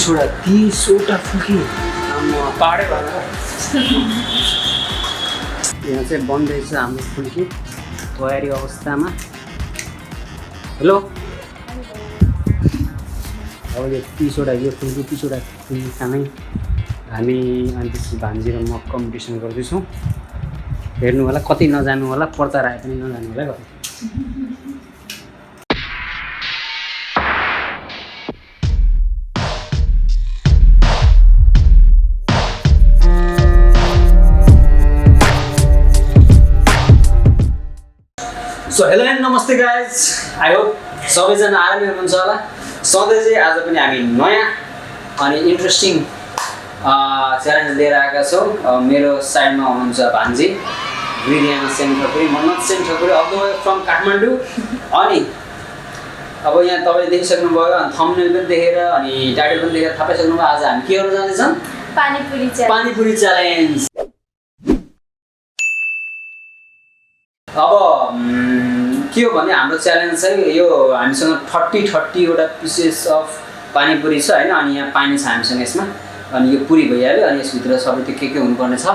30वटा फुकी पाडै भएन यहाँ चाहिँ बन्दैछ हाम्रो फुल्की तयारी अवस्थामा हेलो अब यो 30वटा यो फुल्की 30वटा फुल्की खानै हामी अनि त्यसपछि भान्जी र म कम्पिटिसन गर्दैछौँ हेर्नु होला कतै नजानु होला पर्चा आए पनि नजानु होला कतै सो हेलो एन्ड नमस्ते गाइज आई होप सबैजना आरामै हुनुहुन्छ होला सधैँ चाहिँ आज पनि हामी नयाँ अनि इन्ट्रेस्टिङ च्यालेन्ज लिएर आएका छौँ मेरो साइडमा हुनुहुन्छ भान्जी गिरियामा Sen Thakuri Manoj Sen Thakuri all the way from Kathmandu अनि अब यहाँ तपाईँले देखिसक्नुभयो अनि थम्बनेल पनि देखेर अनि टाइटल पनि देखेर थाहा पाइसक्नुभयो आज हामी के गर्न जाँदैछौँ पानीपुरी च्यालेन्ज अब के हो भने हाम्रो च्यालेन्ज चाहिँ यो हामीसँग 30वटा पिसेस अफ पानीपुरी छ होइन अनि यहाँ पानी छ हामीसँग यसमा अनि यो पुरी भइहाल्यो अनि यसभित्र सबै त्यो के हुनुपर्ने छ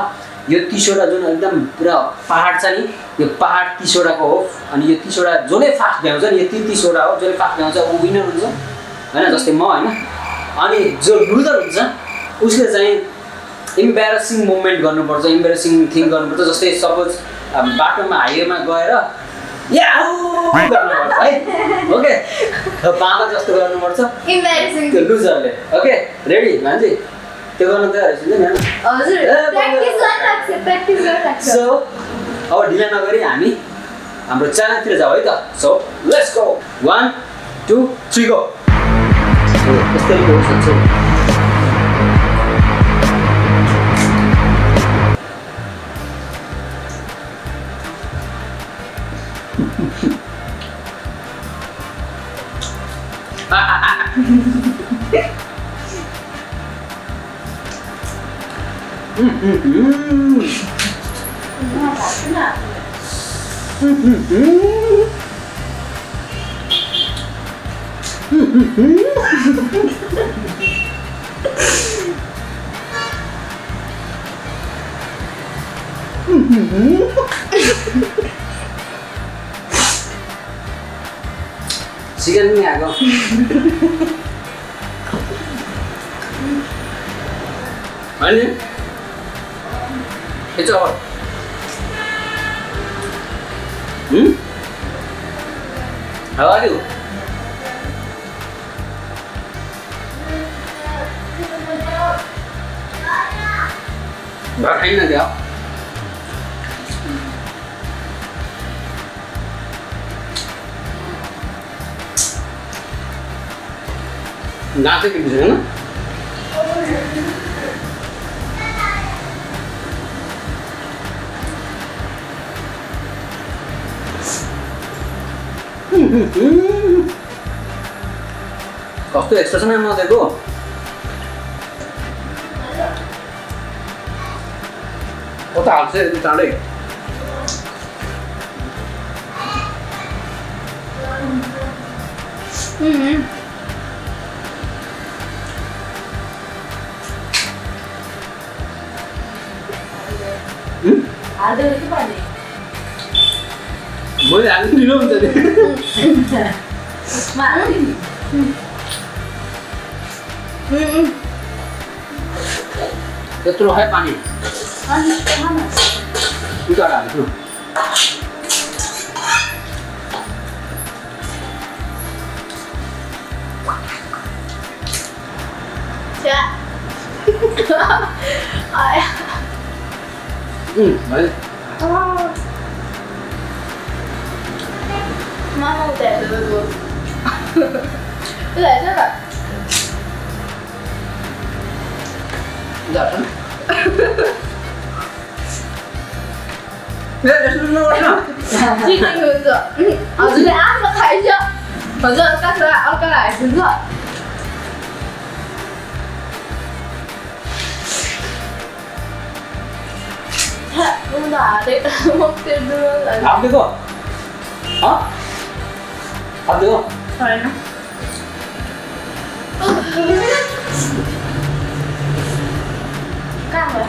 यो 30वटा जुन एकदम पुरा पहाड छ नि यो पहाड 30वटाको हो अनि यो 30वटा जसले फास्ट भ्याउँछ नि यो 30वटा हो जसले फास्ट भ्याउँछ ऊ विनर हुन्छ होइन जस्तै म होइन अनि जो लुजर हुन्छ उसले चाहिँ इम्ब्यारेसिङ मोमेन्ट गर्नुपर्छ इम्ब्यारेसिङ थिङ गर्नुपर्छ जस्तै सपोज बाटोमा हाइवेमा गएर गर्नुपर्छ है ओके पामा जस्तो गर्नुपर्छ त्यो लुजरले ओके रेडी भान्जी त्यो गर्न तयार हुनुहुन्छ सो अब ढिला नगरी हामी हाम्रो च्यालेन्जतिर जाऊ है त सो लेट्स गो 1 2 3 गो यस्तै हो सक्छ चिकन पनि आएको होइन के छ How are you? भात खाइन क्या दाँत के बिच हैन कस्तो एक्सप्रेसन नदिएको कता हाल्छ यति चाँडै मैले हाल्नु ढिलो हुन्छ नि त्यत्रो खाए पानी उतार हाल्छु Mama udah dulu. Udah aja kak. Udah kan? Ya sudah lah. Jadi gitu. Aku udah apa aja. Kalau aku lah juga. Udah ada mau tidur lagi. Apa itu? Hah? Apa itu? Sorry. राम्रो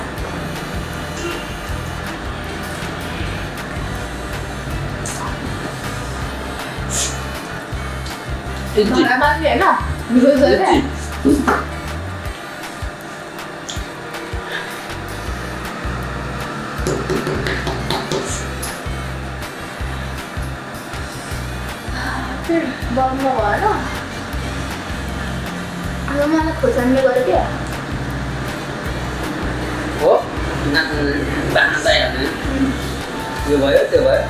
easy भाडा मात्रै हैन मिठो छ रे बन्द भएन अब मलाई खोर्सानीले गर्यो क्या हो बाँच्दै हाल्ने यो भयो त्यो भयो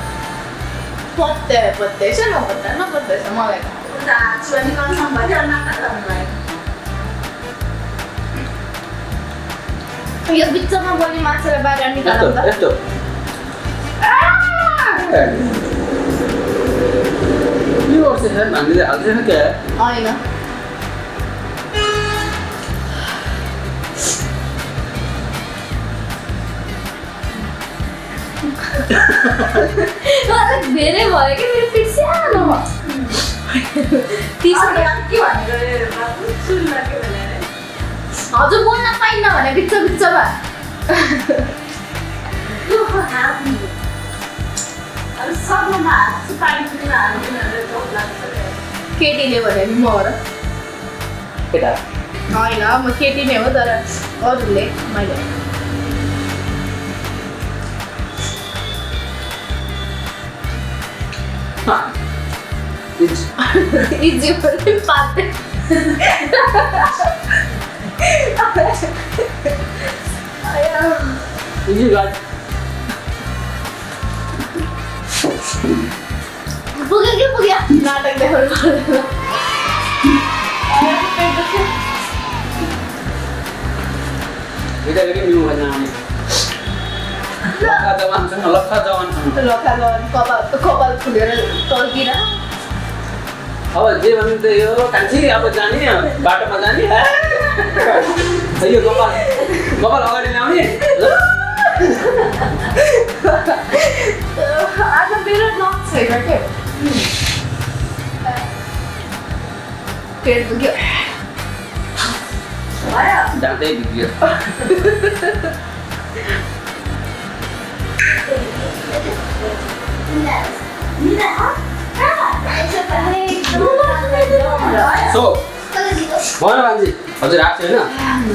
पत्ते छ नपत्ते छ मलाई यो बिचमा बोल्ने मान्छेलाई बाहिर निकाल्नु त यस्तो यो वर्ष सर हामीले हाल्दैन क्या हैन धेरै भयो कि मेरो पेट सानो हजुर बोल्न पाइन्न भने बिचमा केटीले भने नि म हो र केटा होइन म केटी नै हो तर अरूले मैले इजी पनि पाते इजी गाइस पुग्यो नाटक देखाउनु पर्दैन बिदा गरी न्यू भन्न आउने लखा जवानसँग कपाल फुलेर टर्किन अब जे भन्नु त यो कान्छी अब जाने बाटोमा जाने यो कपाल अगाडि ल्याउने आज मेरो नक छैन के पेट दुख्यो जाँदै बिग्रियो सो भन भान्जी हजुर आएको छैन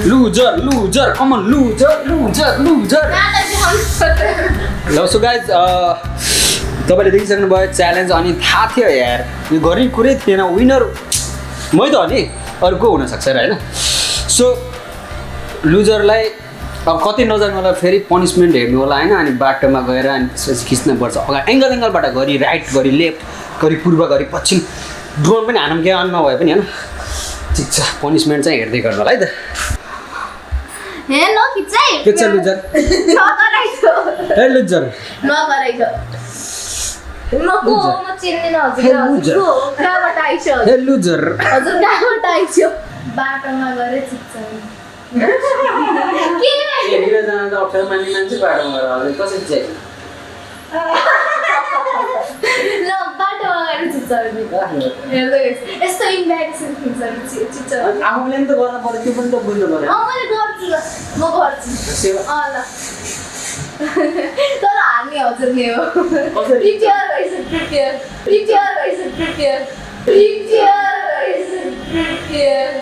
लुजर कमन लुजर ल सो गाइज तपाईँले देखिसक्नु भयो च्यालेन्ज अनि थाहा थियो यार यो गर्ने कुरै थिएन विनर मै त हो नि अरू को हुनसक्छ र होइन सो लुजरलाई अब कतै नजानु होला फेरि पनिसमेन्ट हेर्नु होला होइन अनि बाटोमा गएर अनि त्यसपछि खिच्नुपर्छ अगाडि एङ्गलबाट गरी राइट गरी लेफ्ट गरी पूर्व गरी पश्चिम ड्रोन पनि हानौँ के अन्न भए पनि होइन ठिक छ पनिसमेन्ट चाहिँ हेर्दै गर्नु होला है त हे नखिचाइ के छ लुजर नगराइछौ हे लुजर नगराइछौ म चिन्दिन हजुर कहाँबाट आइछौ हे लुजर हजुर कहाँबाट आइछौ बाटोमा गरे चिच्छ के हेरेर जान त अप्ठ्यारो मान्ने मान्छे बाटोमा गएर हजुर कसरी चाहिँ ल बाटोमा गएर चिच्छ हेर्दै यस्तो इम्ब्यारेसिङ थिङ्सहरू चिच्छ आफूले पनि त गर्नु पर्यो त्यो पनि त बुझ्नु पर्यो मैले गर्छु ल म गर्छु ल तर हामी हजुरले हो प्रिपेयर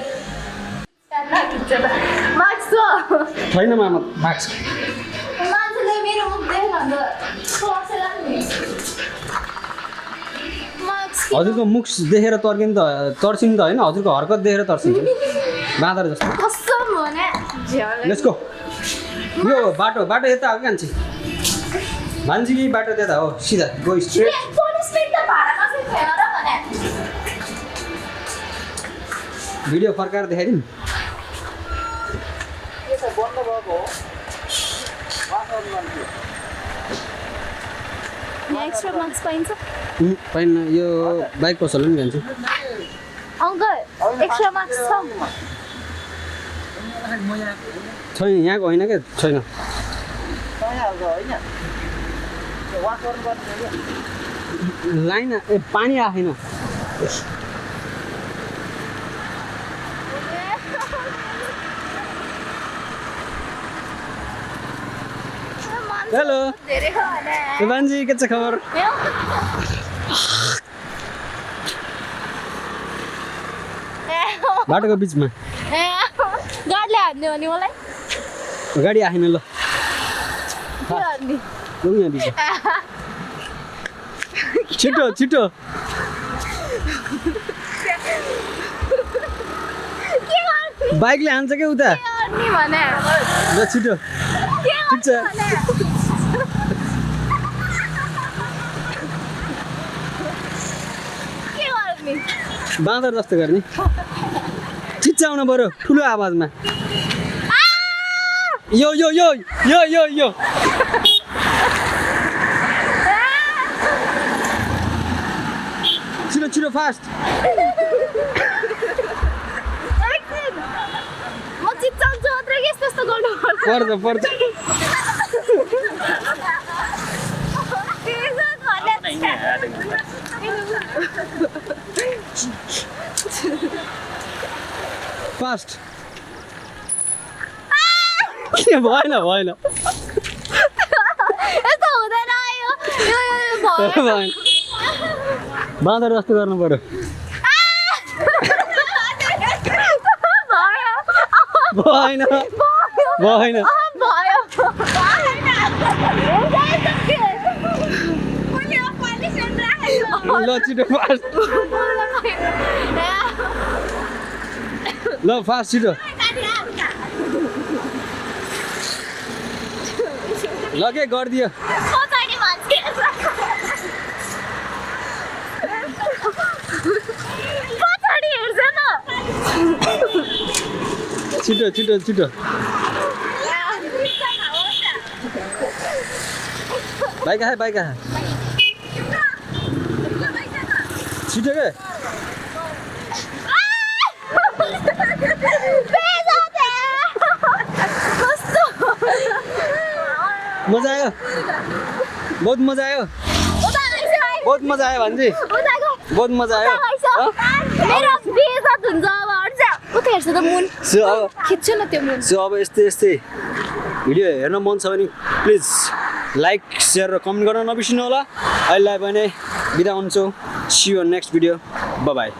मार्क्स छैन मामा मार्क्स मान्छेले मेरो मुख देख्न अन्त पर्सेला नि मार्क्स हजुरको मुख देखेर तर्किनु त तर्सिनु त होइन हजुरको हरकत देखेर तर्सिन्छ बाँदर जस्तो कसम भने लेट्स गो यो बाटो यता हो कि कान्छी भान्जी कि बाटो त्यता हो सिधा गो स्ट्रेट पनिसमेन्ट त भाडामा चाहिँ थिएन र भने भिडियो फर्काएर देखाइदिउँ एक्स्ट्रा मार्क्स पाइन्छ पाइन्न यो बाइक पसलले पनि जान्छु अङ्कल एक्स्ट्रा मार्क्स छ छैन यहाँको होइन क्या छैन लाइन ए पानी आएन हेलो धेरै हो भने बान्जी के छ खबर बाटोको बिचमा गाडीले हान्ने भने मलाई गाडी आएन ल के गर्ने छिटो छिटो के गर्ने बाइकले हान्छ के उता गर्ने भने ल छिटो ठिक छ के गर्ने बाँदर जस्तो गर्ने चिच्चाउन बरु ठुलो आवाजमा यो यो यो यो यो यो छिटो छिटो फास्ट म चिच्चाउँछु मात्र के यस्तो गर्नु पर्छ पर्छ फास्ट के भएन भएन यस्तो हुँदैन यो भएन बाँदर जस्तो गर्नु पर्यो भएन भएन ल छिटो फास्ट ल फास्ट छिटो ल के गरिदियो छिटो छिटो छिटो बाइक आए छिटो के मजा आयो बहुत मजा आयो बहुत मजा आयो भन्जी बहुत मजा आयो मेरो बेइज्जत हुन्छ अब हट्छ उता हेर्छ त मुन सो अब खिच्छु न त्यो मुन सो अब यस्तै भिडियो हेर्न मन छ भने प्लिज लाइक सेयर र कमेन्ट गर्न नबिर्सिनु होला अहिलेलाई भने बिदा हुन्छु see you next video bye by